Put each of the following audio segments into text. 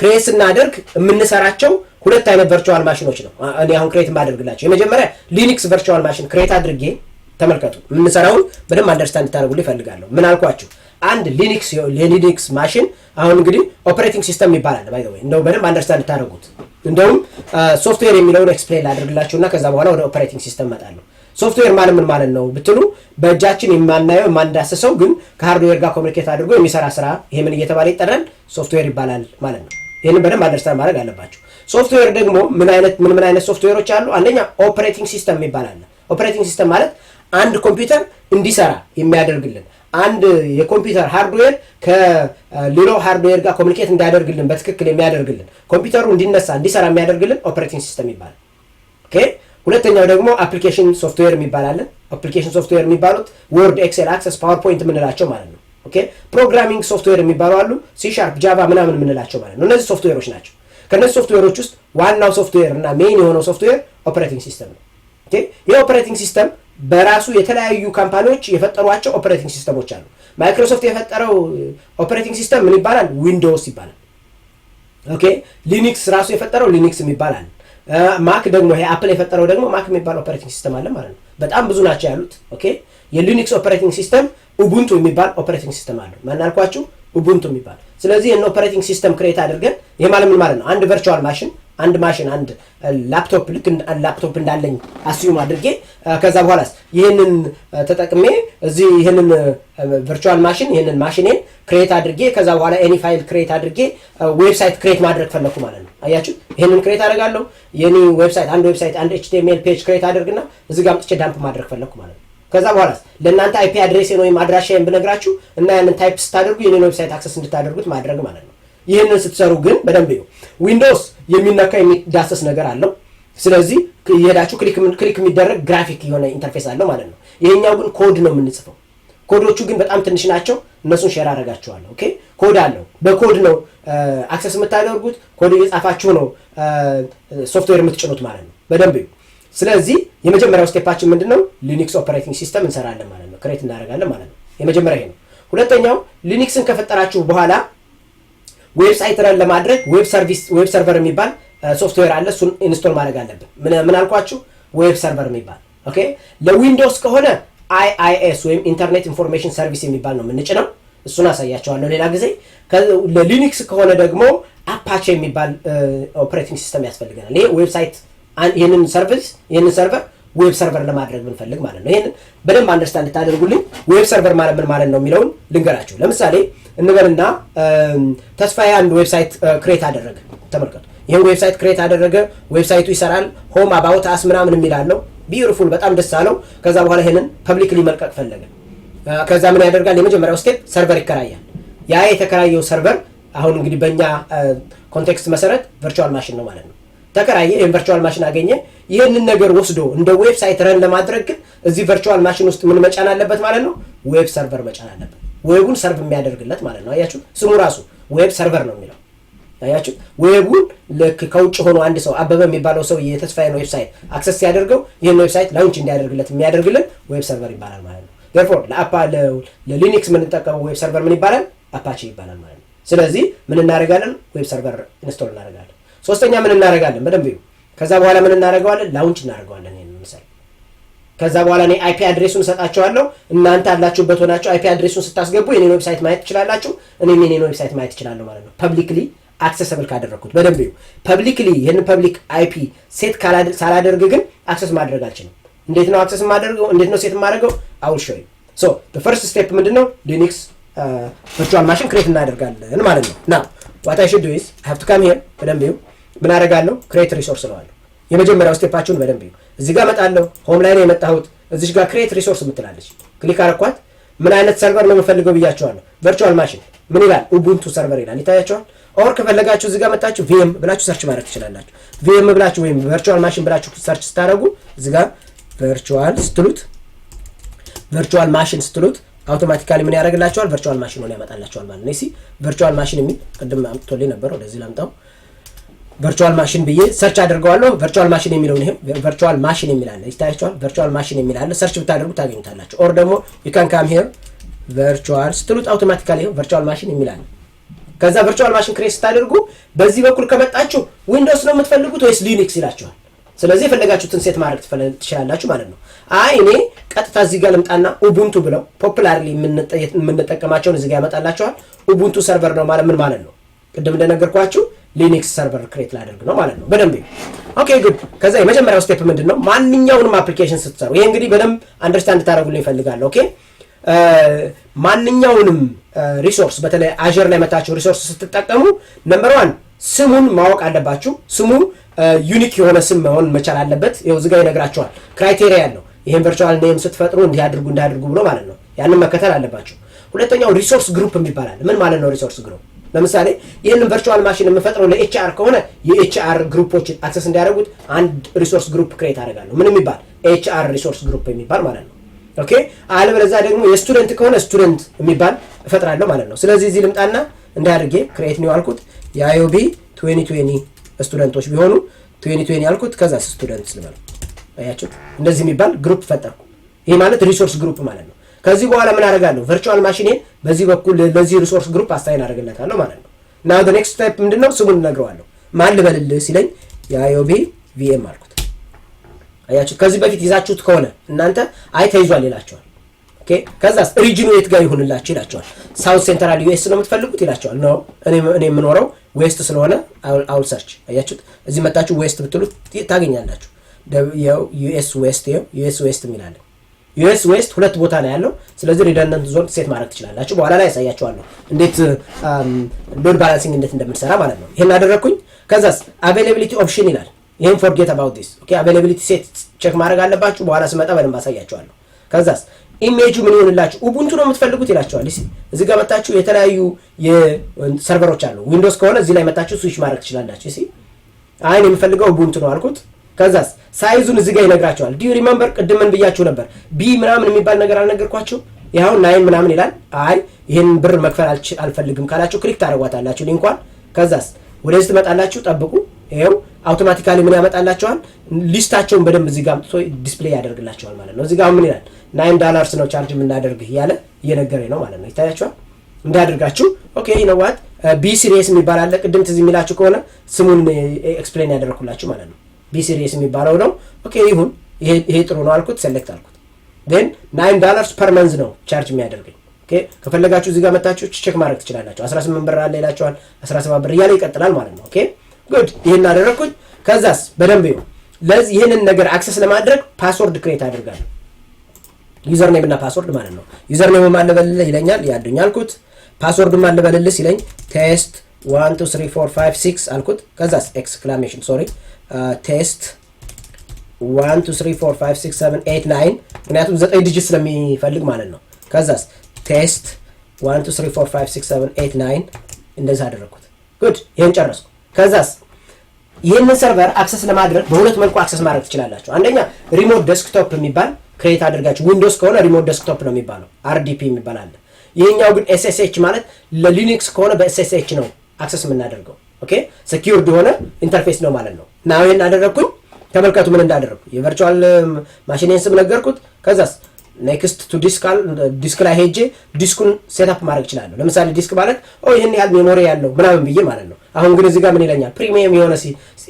ክሬት እናደርግ የምንሰራቸው ሁለት አይነት ቨርቹዋል ማሽኖች ነው እኔ አሁን ክሬት ማድረግላችሁ የመጀመሪያ ሊነክስ ቨርቹዋል ማሽን ክሬት አድርጌ ተመልከቱ የምንሰራውን በደንብ አንደርስታንድ ታደርጉልኝ ፈልጋለሁ ምን አልኳችሁ አንድ ሊነክስ ማሽን አሁን እንግዲህ ኦፕሬቲንግ ሲስተም ይባላል ባይ ዘ ወይ እንደው በደንብ አንደርስታንድ ታደርጉት እንደውም ሶፍትዌር የሚለውን ኤክስፕሌን አድርግላችሁና ከዛ በኋላ ወደ ኦፕሬቲንግ ሲስተም መጣለሁ ሶፍትዌር ማለት ምን ማለት ነው ብትሉ በእጃችን የማናየው የማንዳስሰው ግን ከሃርድዌር ጋር ኮሙኒኬት አድርጎ የሚሰራ ስራ ይሄ ምን እየተባለ ይጠራል ሶፍትዌር ይባላል ማለት ነው ይሄንን በደንብ አንደርስታንድ ማድረግ አለባችሁ ሶፍትዌር ደግሞ ምን አይነት ሶፍትዌሮች አሉ አንደኛ ኦፕሬቲንግ ሲስተም ይባላል ኦፕሬቲንግ ሲስተም ማለት አንድ ኮምፒውተር እንዲሰራ የሚያደርግልን አንድ የኮምፒውተር ሃርድዌር ከሌላው ሃርድዌር ጋር ኮሙኒኬት እንዲያደርግልን በትክክል የሚያደርግልን ኮምፒውተሩ እንዲነሳ እንዲሰራ የሚያደርግልን ኦፕሬቲንግ ሲስተም ይባላል ኦኬ ሁለተኛው ደግሞ አፕሊኬሽን ሶፍትዌር ይባላል አፕሊኬሽን ሶፍትዌር የሚባሉት ወርድ ኤክሴል አክሰስ ፓወርፖይንት ምንላቸው ማለት ነው ኦኬ ፕሮግራሚንግ ሶፍትዌር የሚባሉ አሉ ሲ ሻርፕ ጃቫ ምናምን ምንላቸው ማለት ነው እነዚህ ሶፍትዌሮች ናቸው ከነዚህ ሶፍትዌሮች ውስጥ ዋናው ሶፍትዌር እና ሜን የሆነው ሶፍትዌር ኦፕሬቲንግ ሲስተም ነው ኦኬ የኦፕሬቲንግ ሲስተም በራሱ የተለያዩ ካምፓኒዎች የፈጠሯቸው ኦፕሬቲንግ ሲስተሞች አሉ ማይክሮሶፍት የፈጠረው ኦፕሬቲንግ ሲስተም ምን ይባላል ዊንዶውስ ይባላል ኦኬ ሊነክስ ራሱ የፈጠረው ሊነክስ ይባላል ማክ ደግሞ ይሄ አፕል የፈጠረው ደግሞ ማክ የሚባል ኦፕሬቲንግ ሲስተም አለ ማለት ነው በጣም ብዙ ናቸው ያሉት ኦኬ የሊነክስ ኦፕሬቲንግ ሲስተም ኡቡንቱ የሚባል ኦፕሬቲንግ ሲስተም አለ ማን አልኳችሁ ኡቡንቱ የሚባል ስለዚህ የነ ኦፕሬቲንግ ሲስተም ክሬት አድርገን ይሄ ማለት ምን ማለት ነው አንድ ቨርቹዋል ማሽን አንድ ላፕቶፕ ልክ ላፕቶፕ እንዳለኝ አስዩም አድርጌ ከዛ በኋላስ ይሄንን ተጠቅሜ እዚህ ይሄንን ቨርቹዋል ማሽን ይሄንን ማሽኔን ክሬት አድርጌ ከዛ በኋላ ኤኒ ፋይል ክሬት አድርጌ ዌብሳይት ክሬት ማድረግ ፈለኩ ማለት ነው አያችሁ ይሄንን ክሬት አደርጋለሁ የኔ ዌብሳይት አንድ HTML ፔጅ ክሬት አድርግና እዚህ ጋር አምጥቼ ዳምፕ ማድረግ ፈለኩ ማለት ነው ከዛ በኋላስ ለእናንተ አይፒ አድሬሴን ወይም አድራሻዬን ብነግራችሁ እና ያንን ታይፕ ስታደርጉ የኔን ዌብሳይት አክሰስ እንድታደርጉት ማድረግ ማለት ነው ይሄንን ስትሰሩ ግን በደንብ ነው ዊንዶውስ የሚነካ የሚዳሰስ ነገር አለው ስለዚህ ይሄዳችሁ ክሊክ የሚደረግ ግራፊክ የሆነ ኢንተርፌስ አለው ማለት ነው ይሄኛው ግን ኮድ ነው የምንጽፈው ኮዶቹ ግን በጣም ትንሽ ናቸው እነሱን ሼር አደርጋችኋለሁ ኦኬ ኮድ አለው በኮድ ነው አክሰስ የምታደርጉት ኮድ እየጻፋችሁ ነው ሶፍትዌር የምትጭኑት ማለት ነው በደንብ ስለዚህ የመጀመሪያው ስቴፓችን ምንድነው ሊነክስ ኦፕሬቲንግ ሲስተም እንሰራለን ማለት ነው ክሬት እናደርጋለን ማለት ነው የመጀመሪያው ይሄ ነው ሁለተኛው ሊነክስን ከፈጠራችሁ በኋላ ዌብሳይት ረን ለማድረግ ዌብ ሰርቨር የሚባል ሶፍትዌር አለ እሱን ኢንስቶል ማድረግ አለብን ምን አልኳችሁ ዌብ ሰርቨር የሚባል ኦኬ ለዊንዶውስ ከሆነ IIS ወይም ኢንተርኔት ኢንፎርሜሽን ሰርቪስ የሚባል ነው የምንጭነው እሱን አሳያችኋለሁ ሌላ ጊዜ ለሊነክስ ከሆነ ደግሞ አፓቼ የሚባል ኦፕሬቲንግ ሲስተም ያስፈልገናል ይሄ ዌብሳይት ይሄንን ሰርቨር ዌብ ሰርቨር ለማድረግ ብንፈልግ ማለት ነው ይሄንን በደንብ አንደርስታንድ ታደርጉልኝ ዌብ ሰርቨር ማለት ምን ማለት ነው የሚለውን ልንገራችሁ ለምሳሌ እንበልና ተስፋዬ አንድ ዌብሳይት ክሬት አደረገ ተመልከቱ ይሄን ዌብሳይት ክሬት አደረገ ዌብሳይቱ ይሰራል ሆም አባውት አስ ምናምን የሚላለው ቢዩቲፉል በጣም ደስ አለው ከዛ በኋላ ይሄንን ፐብሊክሊ መልቀቅ ፈለገ ከዛ ምን ያደርጋል የመጀመሪያው ስቴፕ ሰርቨር ይከራያል ያ የተከራየው ሰርቨር አሁን እንግዲህ በእኛ ኮንቴክስት መሰረት ቨርቹዋል ማሽን ነው ማለት ነው ተከራየ ይሄን ቨርቹዋል ማሽን አገኘ ይሄንን ነገር ወስዶ እንደ ዌብሳይት ረን ለማድረግ ግን እዚህ ቨርቹዋል ማሽን ውስጥ ምን መጫን አለበት ማለት ነው ዌብ ሰርቨር መጫን አለበት ዌቡን ሰርቭ የሚያደርግለት ማለት ነው አያችሁ ስሙ ራሱ ዌብ ሰርቨር ነው የሚለው አያችሁ ዌቡን ለክ ከውጭ ሆኖ አንድ ሰው አበበ የሚባለው ሰው የተስፋዬን ዌብሳይት አክሰስ ሲያደርገው ይሄን ዌብሳይት ላውንች እንዲያደርግለት የሚያደርግልን ዌብ ሰርቨር ይባላል ማለት ነው therefore ለሊነክስ ምን ተጠቀመው ዌብ ሰርቨር ምን ይባላል አፓቼ ይባላል ማለት ነው ስለዚህ ምን እናደርጋለን ዌብ ሰርቨር ኢንስቶል እናደርጋለን ሶስተኛ ምን እናደርጋለን በደንብ ይሁ ከዛ በኋላ ምን እናደርጋለን ላውንች እናደርጋለን ይሄን ምሳሌ ከዛ በኋላ እኔ አይፒ አድሬሱን ሰጣችኋለሁ እናንተ አላችሁበት ሆናችሁ አይፒ አድሬሱን ስታስገቡ የኔን ዌብሳይት ማየት ትችላላችሁ እኔም የኔን ዌብሳይት ማየት እችላለሁ ማለት ነው ፐብሊክሊ አክሰሰብል ካደረኩት በደንብ ይሁ ፐብሊክሊ ይሄን ፐብሊክ አይፒ ሴት ሳላደርግ ግን አክሰስ ማድረግ አልችልም እንዴት ነው አክሰስ ማድረገው እንዴት ነው ሴት ማድረገው አውል ሾው ሶ the first step ምንድነው ሊነክስ ቨርቹዋል ማሽን ክሬት እናደርጋለን ማለት ነው now what I should do is I have to come here በደንብ ይሁ ምን አደርጋለሁ ክሬት ሪሶርስ ነው አለው የመጀመሪያው ስቴፓችሁን በደንብ ይሁ እዚህ ጋር መጣለሁ ሆም ላይ ነው የመጣሁት እዚህ ጋር ክሬት ሪሶርስ ምትላለች ክሊክ አረኳት ምን አይነት ሰርቨር ነው የምፈልገው ብያችኋለሁ ቨርቹዋል ማሽን ምን ይላል ኡቡንቱ ሰርቨር ይላል ይታያችኋል ኦር ከፈለጋችሁ እዚህ ጋር መጣችሁ VM ብላችሁ ሰርች ማድረግ ትችላላችሁ VM ብላችሁ ወይም ቨርቹዋል ማሽን ብላችሁ ሰርች ስታደርጉ እዚህ ጋር ቨርቹዋል ማሽን ስትሉት አውቶማቲካሊ ምን ያደርግላችኋል ቨርቹዋል ማሽን ነው ያመጣላችኋል ማለት ነው እሺ ቨርቹዋል ማሽን የሚል ቅድም አምጥቶልኝ ነበር ወደዚህ ላምጣው ቨርቹዋል ማሽን ብዬ ሰርች አድርገዋለሁ ቨርቹዋል ማሽን የሚለው ነው ቨርቹዋል ማሽን የሚላል ይታያችኋል ቨርቹዋል ማሽን የሚላል ሰርች ብታደርጉ ታገኙታላችሁ ኦር ደግሞ you can come here ቨርቹዋል ስትሉት አውቶማቲካሊ ቨርቹዋል ማሽን የሚላል ከዛ ቨርቹዋል ማሽን ክሬት ስታደርጉ በዚህ በኩል ከመጣችሁ ዊንዶውስ ነው የምትፈልጉት ወይስ ሊኒክስ ይላችኋል። ስለዚህ የፈለጋችሁትን ሴት ማድረግ ትችላላችሁ ማለት ነው። አይ እኔ ቀጥታ እዚህ ጋር ልምጣና ኡቡንቱ ብለው ፖፑላርሊ የምንጠቀማቸውን እዚህ ጋር ያመጣላችኋል። ኡቡንቱ ሰርቨር ነው ማለት ምን ማለት ነው? ቅድም እንደነገርኳችሁ ሊኒክስ ሰርቨር ክሬት ላደርግ ነው ማለት ነው። በደንብ ኦኬ ጉድ። ከዛ የመጀመሪያው ስቴፕ ምንድነው? ማንኛውንም አፕሊኬሽን ስትሰሩ ይሄ እንግዲህ በደንብ አንደርስታንድ ታደርጉልኝ ይፈልጋል። ኦኬ ማንኛውንም ሪሶርስ በተለይ አዥር ላይ መታችሁ ሪሶርስ ስትጠቀሙ ነምበር 1 ስሙን ማወቅ አለባችሁ። ስሙ ዩኒክ የሆነ ስም መሆን መቻል አለበት። ይኸው እዚህ ጋር ይነግራችኋል። ክራይቴሪያ ያለው ይሄን ቨርቹዋል ኔም ስትፈጥሩ እንዲያድርጉ ብሎ ማለት ነው። ያንን መከተል አለባችሁ። ሁለተኛው ሪሶርስ ግሩፕ የሚባላል። ምን ማለት ነው ሪሶርስ ግሩፕ? ለምሳሌ ይሄንን ቨርቹዋል ማሽን የምፈጥረው ለኤችአር ከሆነ የኤችአር ግሩፖችን አክሰስ እንዲያደርጉት አንድ ሪሶርስ ግሩፕ ክሬት አደርጋለሁ። ምን የሚባል ኤችአር ሪሶርስ ግሩፕ የሚባል ማለት ነው። ኦኬ አለበለዚያ ደግሞ የስቱደንት ከሆነ ስቱደንት የሚባል እፈጥራለሁ ማለት ነው። ስለዚህ እዚህ ልምጣና እንዳያድርጌ ክሬት ነው አልኩት። የአዮቢ 2020 ስቱደንቶች ቢሆኑ 2020 አልኩት። ከዛ ስቱደንትስ ልበለው። አያችሁ እንደዚህ የሚባል ግሩፕ ፈጠርኩ። ይሄ ማለት ሪሶርስ ግሩፕ ማለት ነው። ከዚህ በኋላ ምን አደርጋለሁ? ቨርቹዋል ማሽኔን በዚህ በኩል ለዚህ ሪሶርስ ግሩፕ አሳይን አደርግለታለሁ ማለት ነው። ናው ዘ ኔክስት ስቴፕ ምንድነው? ስሙን እነግረዋለሁ። ማን ልበልልህ ሲለኝ የአዮቢ ቪኤም አልኩት። አያችሁ ከዚህ በፊት ይዛችሁት ከሆነ እናንተ አይ ተይዟል ይላችኋል። ኦኬ ከዛስ ሪጅኑ የት ጋር ይሁንላችሁ ይላችኋል። ሳውት ሴንትራል ዩኤስ ነው የምትፈልጉት ይላችኋል። ነው እኔ የምኖረው ዌስት ስለሆነ አውል ሰርች። አያችሁ እዚህ መጣችሁ ዌስት ብትሉት ታገኛላችሁ። ዩኤስ ዌስት ዩኤስ ዌስት የሚላል ዩኤስ ዌስት ሁለት ቦታ ላይ ያለው። ስለዚህ ሪደንደንት ዞን ሴት ማድረግ ትችላላችሁ። በኋላ ላይ ያሳያችኋለሁ እንዴት ሎድ ባላንሲንግ እንዴት እንደምንሰራ ማለት ነው። ይሄን አደረኩኝ። ከዛስ አቬይላቢሊቲ ኦፕሽን ይላል። ይሄን ፎርጌት አባውት ዲስ ኦኬ። አቬይላቢሊቲ ሴት ቼክ ማድረግ አለባችሁ። በኋላ ስመጣ በደንብ አሳያችኋለሁ። ከዛስ ኢሜጁ ምን ይሆንላችሁ? ኡቡንቱ ነው የምትፈልጉት ይላችኋል። እዚህ ጋር መጣችሁ የተለያዩ የሰርቨሮች አሉ። ዊንዶውስ ከሆነ እዚህ ላይ መጣችሁ ስዊች ማድረግ ትችላላችሁ። እሺ አይ ነው የምፈልገው ኡቡንቱ ነው አልኩት። ከዛስ ሳይዙን እዚህ ጋር ይነግራችኋል። ዲዩ ሪመምበር ቅድም ምን ብያችሁ ነበር? ቢ ምናምን የሚባል ነገር አልነገርኳችሁ? ይሄው 9 ምናምን ይላል። አይ ይሄን ብር መክፈል አልፈልግም ካላችሁ ክሊክ ታደርጓታላችሁ ሊንኳን። ከዛስ ወደዚህ ትመጣላችሁ። ጠብቁ። ይሄው አውቶማቲካሊ ምን ያመጣላችኋል? ሊስታቸውን በደንብ እዚህ ጋር አምጥቶ ዲስፕሌይ ያደርግላችኋል ማለት ነው። እዚህ ጋር ምን ይላል? $9 ነው ቻርጅ የምናደርግ ያለ እየነገረኝ ነው ማለት ነው። ይታያችኋል። እንዳደርጋችሁ ኦኬ ነው ዋት ቢ ሲሪየስ የሚባል አለ። ቅድም ትዝ የሚላችሁ ከሆነ ስሙን ኤክስፕሌን ያደረኩላችሁ ማለት ነው። ቢ ሲሪየስ የሚባለው ነው። ኦኬ ይሁን ይሄ ጥሩ ነው አልኩት። ሴሌክት አልኩት። then $9 per month ነው ቻርጅ የሚያደርገኝ። ኦኬ ከፈለጋችሁ እዚህ ጋር መጣችሁ ቼክ ማድረግ ትችላላችሁ። 18 ብር አለ ይላችኋል። 17 ብር እያለ ይቀጥላል ማለት ነው። ኦኬ ጉድ ይሄን አደረኩኝ። ከዛስ በደንብ ይሁን ለዚህ ይሄንን ነገር አክሰስ ለማድረግ ፓስወርድ ክሬት አድርጋለሁ። ዩዘር ኔም እና ፓስወርድ ማለት ነው። ዩዘር ኔም ማን ልበልልህ ይለኛል። ያዱኝ አልኩት። ፓስወርድ ማን ልበልልህ ሲለኝ ቴስት 1 2 3 4 5 6 አልኩት። ከዛስ ኤክስክላሜሽን ሶሪ ቴስት 1 2 3 4 5 6 7 8 9 ምክንያቱም 9 ዲጂት ስለሚፈልግ ማለት ነው። ከዛስ ቴስት 1 2 3 4 5 6 7 8 9 እንደዛ አደረኩት። ጉድ ይሄን ጨረስኩ። ከዛስ ይሄንን ሰርቨር አክሰስ ለማድረግ በሁለት መልኩ አክሰስ ማድረግ ትችላላችሁ። አንደኛ ሪሞት ዴስክቶፕ የሚባል ክሬት አድርጋችሁ ዊንዶውስ ከሆነ ሪሞት ዴስክቶፕ ነው የሚባለው፣ አርዲፒ የሚባል አለ። ይሄኛው ግን ኤስኤስኤች ማለት ለሊኑክስ ከሆነ በኤስኤስኤች ነው አክሰስ የምናደርገው። ኦኬ ሴኪዩርድ የሆነ ኢንተርፌስ ነው ማለት ነው። እና ይሄን አደረኩኝ። ተመልከቱ ምን እንዳደረኩ። የቨርቹዋል ማሽኔን ስም ነገርኩት። ከዛስ ኔክስት ቱ ዲስክ ላይ ሄጄ ዲስኩን ሴትአፕ ማድረግ እችላለሁ። ለምሳሌ ዲስክ ማለት ይሄን ያህል ሜሞሪ ያለው ምናምን ብዬ ማለት ነው። አሁን ግን እዚህ ጋር ምን ይለኛል? ፕሪሚየም የሆነ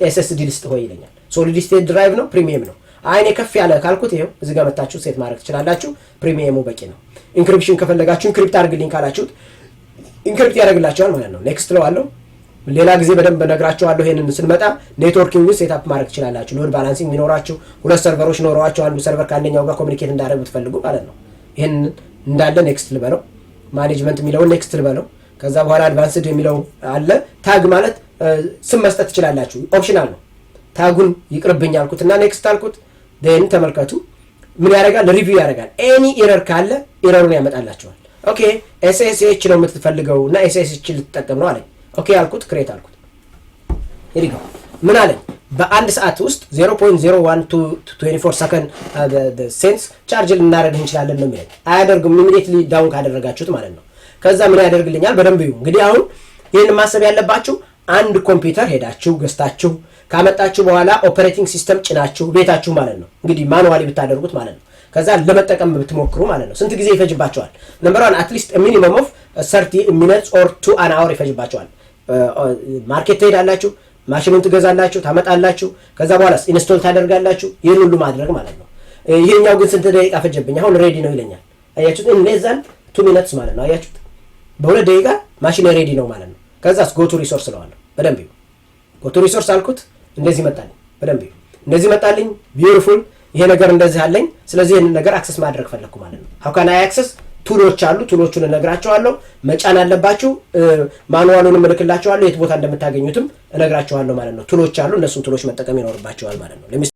ኤስኤስዲ ሊስት ሆይ ይለኛል። ሶሊድ ስቴት ድራይቭ ነው ፕሪሚየም ነው። አይኔ ከፍ ያለ ካልኩት ይሄው እዚህ ጋር መታችሁ ሴት ማድረግ ትችላላችሁ። ፕሪሚየሙ በቂ ነው። ኢንክሪፕሽን ከፈለጋችሁ ኢንክሪፕት አድርግልኝ ካላችሁት ኢንክሪፕት ያደርግላችኋል ማለት ነው። ኔክስት ለዋለሁ። ሌላ ጊዜ በደንብ ነግራችኋለሁ። ይሄንን ስንመጣ ኔትወርኪንግ ሴትአፕ ማድረግ ትችላላችሁ። ሎድ ባላንሲንግ የሚኖራችሁ ሁለት ሰርቨሮች ኖረዋችሁ አንዱ ሰርቨር ከአንደኛው ጋር ኮሚኒኬት እንዳደረጉ ትፈልጉ ማለት ነው። ይሄን እንዳለ ኔክስት ልበለው። ማኔጅመንት የሚለውን ኔክስት ልበለው። ከዛ በኋላ አድቫንስድ የሚለው አለ። ታግ ማለት ስም መስጠት ትችላላችሁ። ኦፕሽናል ነው። ታጉን ይቅርብኝ አልኩትና ኔክስት አልኩት። then ተመልከቱ ምን ያደርጋል? ሪቪው ያደርጋል። ኤኒ ኤረር ካለ ኤረሩን ያመጣላችኋል። ኦኬ ኤስኤስኤች ነው የምትፈልገው እና ኤስኤስኤች ልትጠቀም ነው አለኝ። ኦኬ አልኩት። ክሬት አልኩት። ሄሪጎ ምን አለኝ? በአንድ ሰዓት ውስጥ 0.0124 ሰከንድ ሴንስ ቻርጅ ልናደርግ እንችላለን ነው የሚለኝ። አያደርግም ኢሚዲየትሊ ዳውን ካደረጋችሁት ማለት ነው። ከዛ ምን ያደርግልኛል? በደንብ ይሁን እንግዲህ አሁን ይሄን ማሰብ ያለባችሁ አንድ ኮምፒውተር ሄዳችሁ ገዝታችሁ ካመጣችሁ በኋላ ኦፐሬቲንግ ሲስተም ጭናችሁ ቤታችሁ ማለት ነው። እንግዲህ ማኑዋሊ ብታደርጉት ማለት ነው። ከዛ ለመጠቀም ብትሞክሩ ማለት ነው ስንት ጊዜ ይፈጅባቸዋል? ነምበር 1 at least a minimum of 30 minutes or 2 an hour ይፈጅባቸዋል። ማርኬት ትሄዳላችሁ፣ ማሽኑን ትገዛላችሁ፣ ታመጣላችሁ፣ ከዛ በኋላስ ኢንስቶል ታደርጋላችሁ። ይሄን ሁሉ ማድረግ ማለት ነው። ይሄኛው ግን ስንት ደቂቃ ፈጀብኝ? አሁን ሬዲ ነው ይለኛል። አያችሁት? እነዛን 2 minutes ማለት ነው። አያችሁት? በ2 ደቂቃ ማሽን ሬዲ ነው ማለት ነው። ከዛስ ጎ ቱ ሪሶርስ ስለዋለሁ በደንብ ጎ ቱ ሪሶርስ አልኩት። እንደዚህ መጣልኝ፣ በደንብ እንደዚህ መጣልኝ። ቢዩቲፉል ይሄ ነገር እንደዚህ አለኝ። ስለዚህ ይሄን ነገር አክሰስ ማድረግ ፈለኩ ማለት ነው። how can I access? ቱሎች አሉ፣ ቱሎቹን እነግራችኋለሁ። መጫን አለባችሁ። ማኑዋሉን እልክላችኋለሁ። የት ቦታ እንደምታገኙትም እነግራችኋለሁ ማለት ነው። ቱሎች አሉ፣ እነሱን ቱሎች መጠቀም ይኖርባችኋል ማለት ነው።